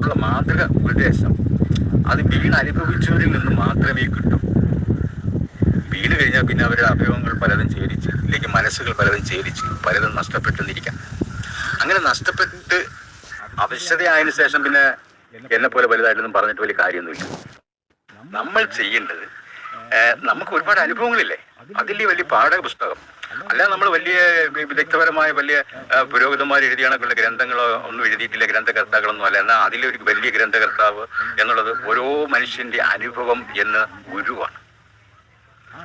ഉള്ള മാതൃക ഉപദേശം അത് അനുഭവിച്ചവരിൽ നിന്ന് മാത്രമേ കിട്ടൂ. വീണ് കഴിഞ്ഞാൽ പിന്നെ അവരുടെ അവയവങ്ങൾ പലതും ഛേദിച്ച്, ഇല്ലെങ്കിൽ മനസ്സുകൾ പലതും ഛേദിച്ച് പലതും നഷ്ടപ്പെട്ടെന്നിരിക്കാം. അങ്ങനെ നഷ്ടപ്പെട്ട് അവശതയായതിനു ശേഷം പിന്നെ എന്നെ പോലെ വലുതായിട്ടൊന്നും പറഞ്ഞിട്ട് വലിയ കാര്യമൊന്നുമില്ല. നമ്മൾ ചെയ്യേണ്ടത്, നമുക്ക് ഒരുപാട് അനുഭവങ്ങളില്ലേ, അതില്ലേ വലിയ പാഠക പുസ്തകം. അല്ല നമ്മൾ വലിയ വിദഗ്ധപരമായ വലിയ പുരോഹിതന്മാർ എഴുതിയ കണക്കുള്ള ഗ്രന്ഥങ്ങളോ ഒന്നും എഴുതിയിട്ടില്ല, ഗ്രന്ഥകർത്താക്കളൊന്നും അല്ല. എന്നാൽ അതിലൊരു വലിയ ഗ്രന്ഥകർത്താവ് എന്നുള്ളത് ഓരോ മനുഷ്യന്റെ അനുഭവം എന്ന ഗുരുവാണ്.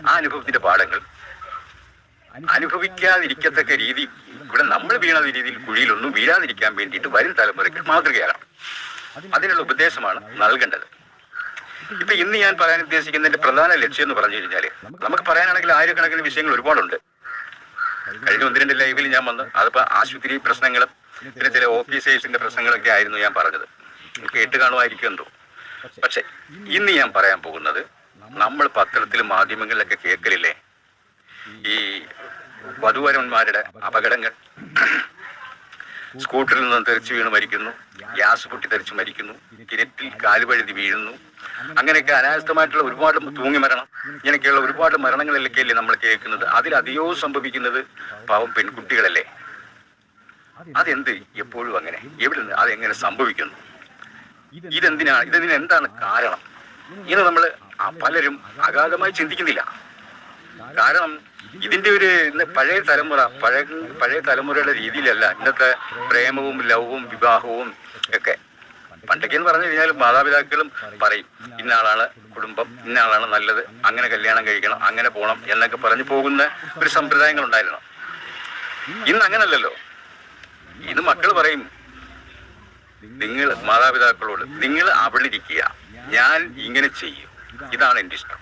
ആ അനുഭവത്തിന്റെ പാഠങ്ങൾ അനുഭവിക്കാതിരിക്കത്തക്ക രീതി, ഇവിടെ നമ്മൾ വീണ രീതിയിൽ കുഴിയിലൊന്നും വീഴാതിരിക്കാൻ വേണ്ടിയിട്ട് വരും തലമുറയ്ക്ക് മാതൃകയാകണം. അതിനുള്ള ഉപദേശമാണ് നൽകേണ്ടത്. ഇപ്പൊ ഇന്ന് ഞാൻ പറയാൻ ഉദ്ദേശിക്കുന്നതിന്റെ പ്രധാന ലക്ഷ്യം എന്ന് പറഞ്ഞു കഴിഞ്ഞാല്, നമുക്ക് പറയാനാണെങ്കിൽ ആയിരക്കണക്കിന് വിഷയങ്ങൾ ഒരുപാടുണ്ട്. കഴിഞ്ഞ 1-2 ലൈവിൽ ഞാൻ വന്ന് അതിപ്പോ ആശുപത്രി പ്രശ്നങ്ങളും പിന്നെ ചില ഓഫീസേഴ്സിന്റെ പ്രശ്നങ്ങളൊക്കെ ആയിരുന്നു ഞാൻ പറഞ്ഞത്. കേട്ട് കാണുമായിരിക്കുമെന്തോ. പക്ഷെ ഇന്ന് ഞാൻ പറയാൻ പോകുന്നത്, നമ്മൾ പത്രത്തിലും മാധ്യമങ്ങളിലൊക്കെ കേൾക്കലില്ലേ ഈ വധുവരന്മാരുടെ അപകടങ്ങൾ, സ്കൂട്ടറിൽ നിന്ന് തെറിച്ചു വീണ് മരിക്കുന്നു, ഗ്യാസ് പൊട്ടി തെറിച്ച് മരിക്കുന്നു, കിണറ്റിൽ കാലുവഴുതി വീഴുന്നു, അങ്ങനെയൊക്കെ അനാവശ്യമായിട്ടുള്ള ഒരുപാട് തൂങ്ങി മരണം, ഇങ്ങനെയൊക്കെയുള്ള ഒരുപാട് മരണങ്ങളിലൊക്കെയല്ലേ നമ്മൾ കേൾക്കുന്നത്. അതിലധികവും സംഭവിക്കുന്നത് പാവം പെൺകുട്ടികളല്ലേ. അതെന്ത് എപ്പോഴും അങ്ങനെ, എവിടെ നിന്ന് അതെങ്ങനെ സംഭവിക്കുന്നു, ഇതിന് എന്താണ് കാരണം എന്ന് നമ്മൾ പലരും അഗാധമായി ചിന്തിക്കുന്നില്ല. കാരണം ഇതിന്റെ ഒരു പഴയ തലമുറയുടെ രീതിയിലല്ല ഇന്നത്തെ പ്രേമവും ലവും വിവാഹവും ഒക്കെ. പണ്ടൊക്കെയെന്ന് പറഞ്ഞു കഴിഞ്ഞാൽ മാതാപിതാക്കളും പറയും ഇന്ന ആളാണ് കുടുംബം, ഇന്ന ആളാണ് നല്ലത്, അങ്ങനെ കല്യാണം കഴിക്കണം, അങ്ങനെ പോകണം എന്നൊക്കെ പറഞ്ഞു പോകുന്ന ഒരു സമ്പ്രദായങ്ങൾ ഉണ്ടായിരുന്നു. ഇന്ന് അങ്ങനല്ലല്ലോ. ഇന്ന് മക്കൾ പറയും, നിങ്ങൾ മാതാപിതാക്കളോട് നിങ്ങൾ അവിടെ ഇരിക്കുക, ഞാൻ ഇങ്ങനെ ചെയ്യും, ഇതാണ് എൻ്റെ ഇഷ്ടം.